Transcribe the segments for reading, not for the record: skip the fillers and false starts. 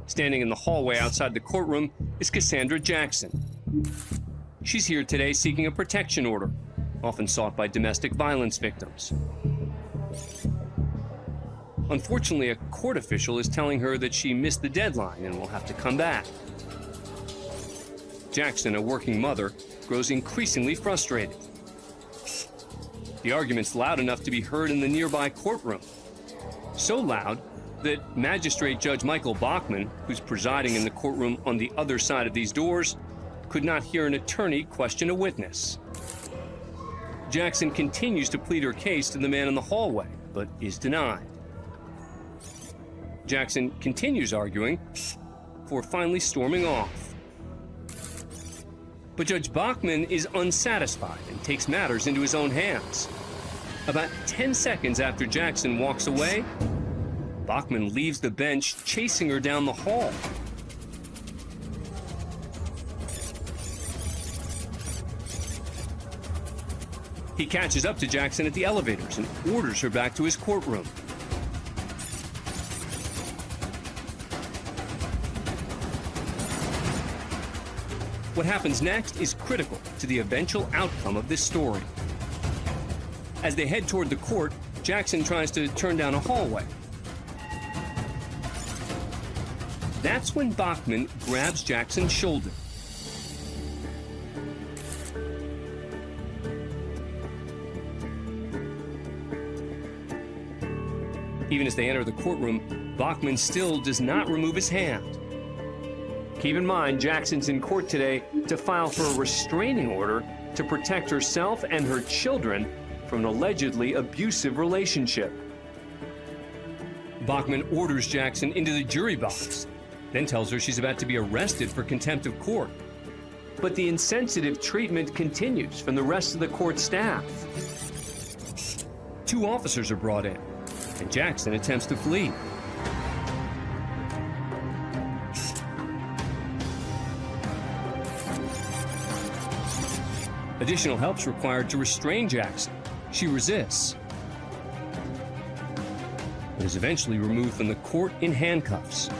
Standing in the hallway outside the courtroom is Cassandra Jackson. She's here today seeking a protection order, often sought by domestic violence victims. Unfortunately, a court official is telling her that she missed the deadline and will have to come back. Jackson, a working mother, grows increasingly frustrated. The argument's loud enough to be heard in the nearby courtroom. So loud that Magistrate Judge Michael Bachman, who's presiding in the courtroom on the other side of these doors, could not hear an attorney question a witness. Jackson continues to plead her case to the man in the hallway, but is denied. Jackson continues arguing before finally storming off. But Judge Bachman is unsatisfied and takes matters into his own hands. About 10 seconds after Jackson walks away, Bachman leaves the bench, chasing her down the hall. He catches up to Jackson at the elevators and orders her back to his courtroom. What happens next is critical to the eventual outcome of this story. As they head toward the court, Jackson tries to turn down a hallway. That's when Bachman grabs Jackson's shoulder. Even as they enter the courtroom, Bachman still does not remove his hand. Keep in mind, Jackson's in court today to file for a restraining order to protect herself and her children from an allegedly abusive relationship. Bachman orders Jackson into the jury box, then tells her she's about to be arrested for contempt of court. But the insensitive treatment continues from the rest of the court staff. 2 officers are brought in, and Jackson attempts to flee. Additional help's required to restrain Jackson. She resists, but is eventually removed from the court in handcuffs.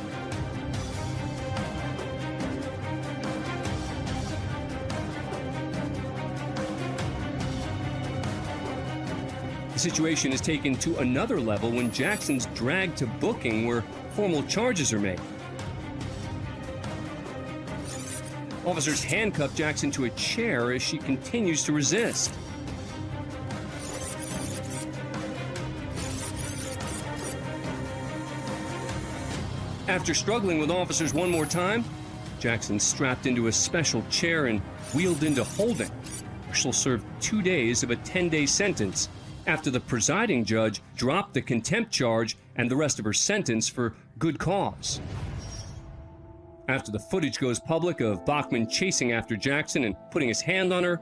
The situation is taken to another level when Jackson's dragged to booking where formal charges are made. Officers handcuff Jackson to a chair as she continues to resist. After struggling with officers one more time, Jackson's strapped into a special chair and wheeled into holding, where she'll serve 2 days of a 10-day sentence after the presiding judge dropped the contempt charge and the rest of her sentence for good cause. After the footage goes public of Bachman chasing after Jackson and putting his hand on her,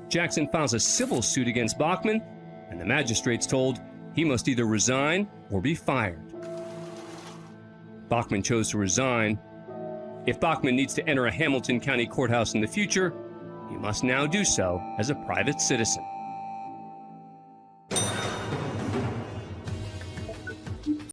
Jackson files a civil suit against Bachman, and the magistrate's told he must either resign or be fired. Bachman chose to resign. If Bachman needs to enter a Hamilton County courthouse in the future, he must now do so as a private citizen.